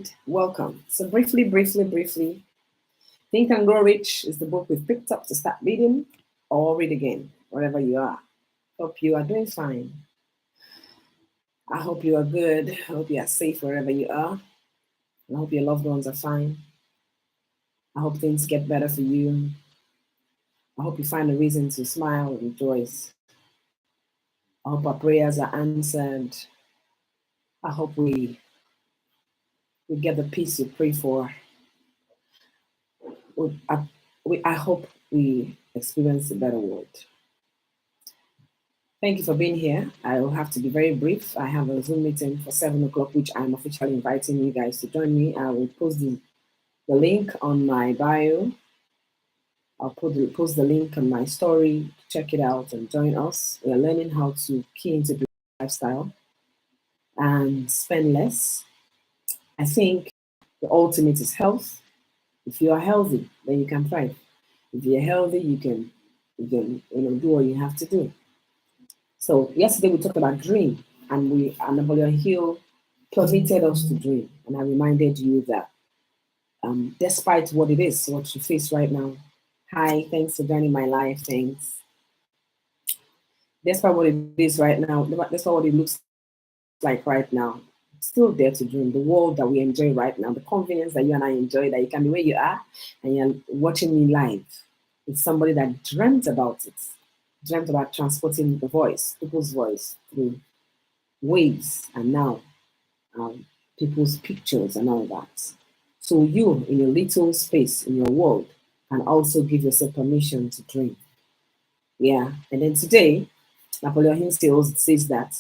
and welcome. So, briefly, Think and Grow Rich is the book we've picked up to start reading or read again, wherever you are. Hope you are doing fine. I hope you are good. I hope you are safe wherever you are. I hope your loved ones are fine. I hope things get better for you. I hope you find a reason to smile and rejoice. I hope our prayers are answered. I hope we get the peace you pray for. I hope we experience a better world. Thank you for being here. I will have to be very brief. I have a Zoom meeting for 7 o'clock, which I'm officially inviting you guys to join me. I will post the link on my bio. I'll post the link on my story. Check it out and join us. We are learning how to key into the lifestyle and spend less. I think the ultimate is health. If you are healthy, then you can thrive. If you're healthy, you can do what you have to do. So yesterday we talked about dream, and Napoleon Hill permitted us to dream, and I reminded you that despite what it is, what you face right now. Hi, thanks for joining my live. Thanks. Despite what it is right now, despite what it looks like right now, still dare to dream. The world that we enjoy right now, the convenience that you and I enjoy, that you can be where you are and you're watching me live. It's somebody that dreamt about it, dreamt about transporting the voice, people's voice through waves, and now people's pictures and all that. So you, in your little space in your world, can also give yourself permission to dream. Yeah. And then today, Napoleon Hill says that,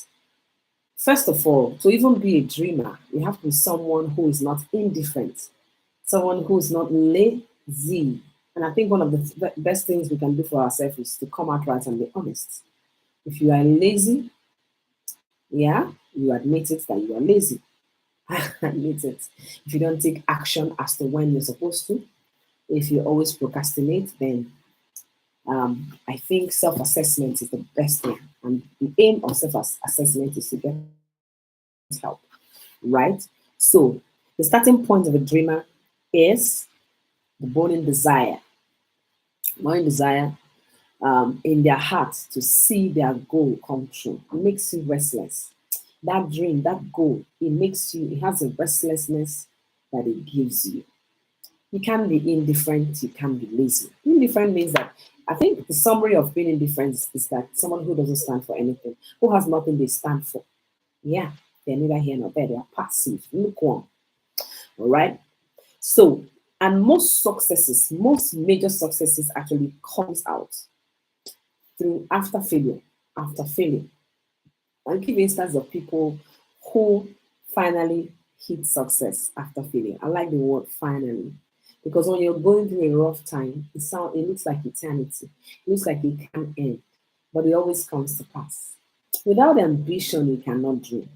first of all, to even be a dreamer, you have to be someone who is not indifferent, someone who is not lazy. And I think one of the best things we can do for ourselves is to come out right and be honest. If you are lazy, yeah, you admit it that you are lazy. Admit it. If you don't take action as to when you're supposed to, if you always procrastinate, then I think self-assessment is the best thing. And the aim of self-assessment is to get help, right? So the starting point of a dreamer is the burning desire. Burning desire in their heart to see their goal come true. It makes you restless. That dream, that goal, it has a restlessness that it gives you. You can be indifferent, you can be lazy. Indifferent means that I think the summary of being indifferent is that someone who doesn't stand for anything, who has nothing they stand for. Yeah, they're neither here nor there, they are passive, lukewarm. All right. So, and most major successes actually comes out through after failure, after failing. I'll give instances of people who finally hit success after failure. I like the word finally. Because when you're going through a rough time, it looks like eternity. It looks like it can't end. But it always comes to pass. Without ambition, you cannot dream.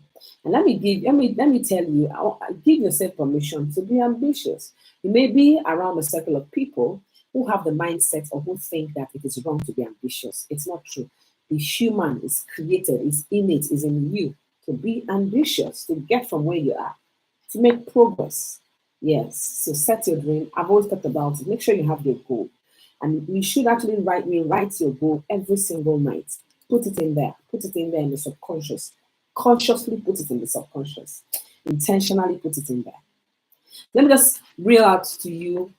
And let me tell you, give yourself permission to be ambitious. You may be around a circle of people who have the mindset or who think that it is wrong to be ambitious. It's not true. The human is created, is innate, is in you to be ambitious, to get from where you are, to make progress. Yes. So set your dream. I've always talked about it. Make sure you have your goal. And you should actually write your goal every single night. Put it in there. Put it in there in the subconscious. Consciously put it in the subconscious. Intentionally put it in there. Let me just reel out to you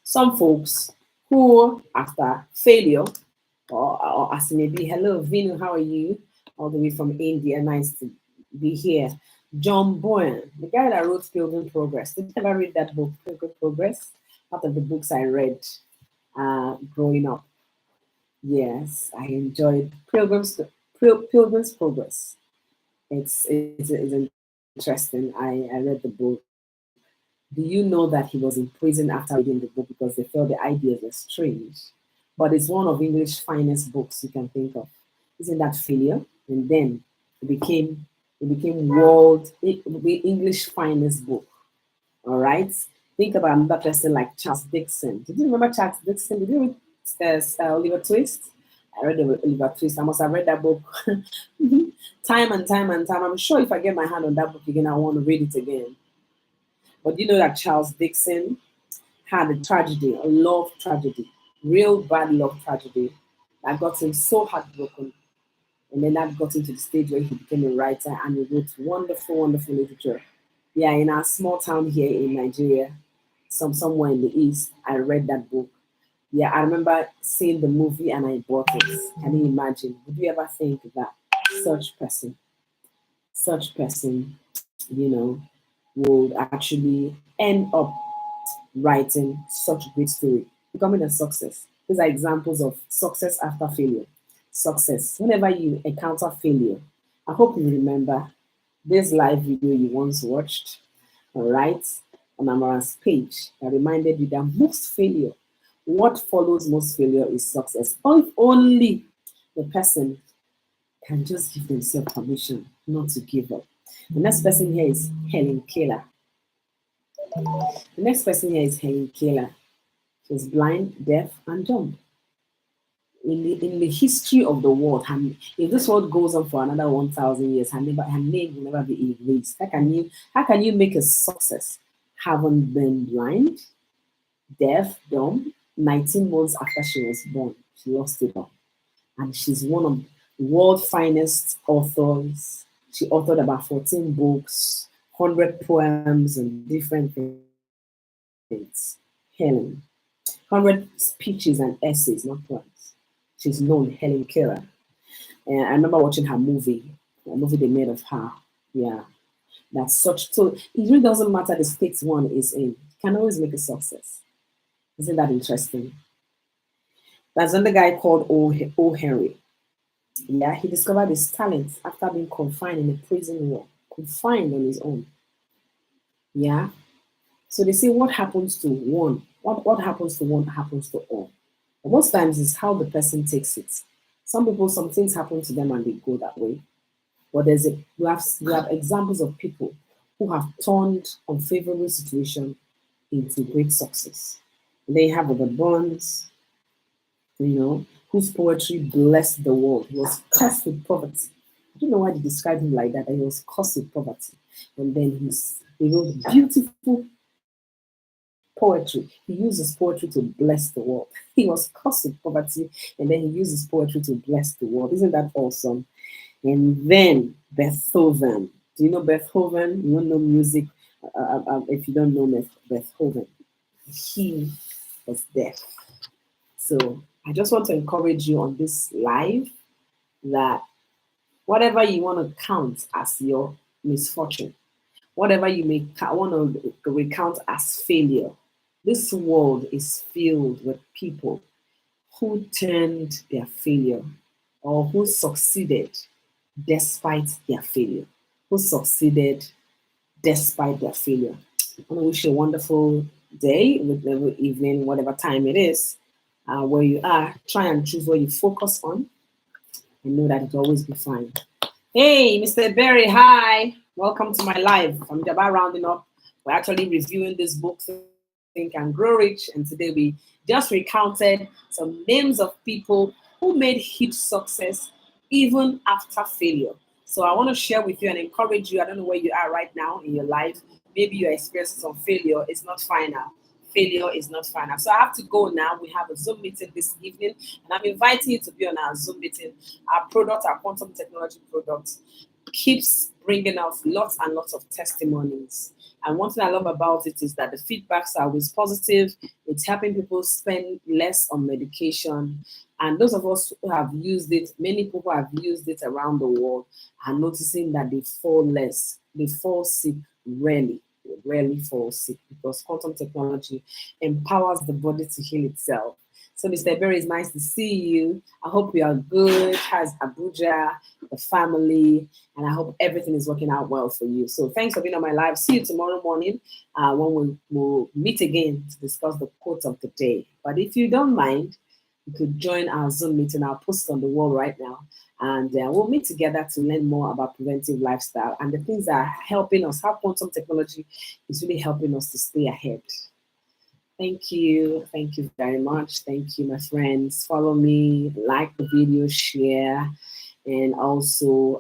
some folks who, after failure, or as it may be, hello, Vinu, how are you? All the way from India, nice to be here. John Boyan, the guy that wrote Pilgrim Progress. Did you ever read that book, Pilgrim Progress? Part of the books I read growing up. Yes, I enjoyed Pilgrim's Progress. It's interesting. I read the book. Do you know that he was in prison after reading the book because they felt the ideas were strange? But it's one of English finest books you can think of. Isn't that failure? And then it became the English finest book. All right. Think about another person like Charles Dixon. Did you remember Charles Dixon? Did you read Oliver Twist? I read Oliver Twist. I must have read that book time and time and time. I'm sure if I get my hand on that book again, I want to read it again. But you know that Charles Dickens had a tragedy, a love tragedy, real bad love tragedy that got him so heartbroken. And then that got him to the stage where he became a writer and he wrote wonderful, wonderful literature. Yeah, in our small town here in Nigeria, somewhere in the east, I read that book. Yeah, I remember seeing the movie and I bought it. Can you imagine? Would you ever think that such person, would actually end up writing such a great story, becoming a success? These are examples of success after failure. Success. Whenever you encounter failure, I hope you remember this live video you once watched, all right, on Amara's page that reminded you that most failure, what follows most failure is success. If only the person can just give themselves permission not to give up. The next person here is Helen Keller. The next person here is Helen Keller. She's blind, deaf, and dumb. In the history of the world, if this world goes on for another 1,000 years, her name will never be erased. How can you make a success having been blind, deaf, dumb? 19 months after she was born, she lost it all. And she's one of the world's finest authors. She authored about 14 books, 100 poems, and different things. Helen. 100 speeches and essays, not poems. She's known, Helen Keller. And I remember watching her movie, a movie they made of her. Yeah, that's such. So it really doesn't matter the state one is in. You can always make a success. Isn't that interesting? There's another guy called O. Henry. Yeah, he discovered his talent after being confined in a prison wall, confined on his own. Yeah. So they say what happens to one, what happens to one happens to all. But most times it's how the person takes it. Some people, some things happen to them and they go that way. But we have examples of people who have turned unfavorable situation into great success. They have the Burns, whose poetry blessed the world. He was cursed with poverty. I don't know why they describe him like that. He was cursed with poverty. And then he wrote beautiful poetry. He used his poetry to bless the world. He was cursed with poverty, and then he used his poetry to bless the world. Isn't that awesome? And then Beethoven. Do you know Beethoven? You don't know music. If you don't know Beethoven, he was deaf. So I just want to encourage you on this live that whatever you want to count as your misfortune, whatever you may want to recount as failure, this world is filled with people who turned their failure or who succeeded despite their failure, who succeeded despite their failure. I want to wish you a wonderful day, whatever evening, whatever time it is, where you are. Try and choose what you focus on and know that it'll always be fine. Hey, Mr. Berry, hi. Welcome to my live. I'm about rounding up. We're actually reviewing this book, Think and Grow Rich, and today we just recounted some names of people who made huge success even after failure. So I want to share with you and encourage you. I don't know where you are right now in your life. Maybe you're experiencing some failure. It's not final. Failure is not final. So I have to go now. We have a Zoom meeting this evening, and I'm inviting you to be on our Zoom meeting. Our product, our quantum technology product, keeps bringing out lots and lots of testimonies. And one thing I love about it is that the feedbacks are always positive. It's helping people spend less on medication. And those of us who have used it, many people who have used it around the world are noticing that they fall less. They fall sick rarely. They rarely fall sick because quantum technology empowers the body to heal itself. So, Mr. Berry, it's nice to see you. I hope you are good. How's Abuja, the family, and I hope everything is working out well for you. So, thanks for being on my live. See you tomorrow morning when we'll meet again to discuss the quote of the day. But if you don't mind, you could join our Zoom meeting. I'll post it on the wall right now. And we'll meet together to learn more about preventive lifestyle and the things that are helping us, how quantum technology is really helping us to stay ahead. Thank you. Thank you very much. Thank you, my friends. Follow me, like the video, share, and also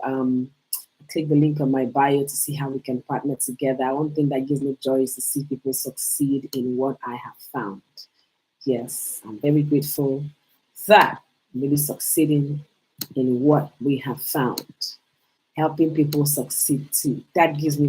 click the link on my bio to see how we can partner together. One thing that gives me joy is to see people succeed in what I have found. Yes, I'm very grateful that I'm really succeeding in what we have found, helping people succeed too. That gives me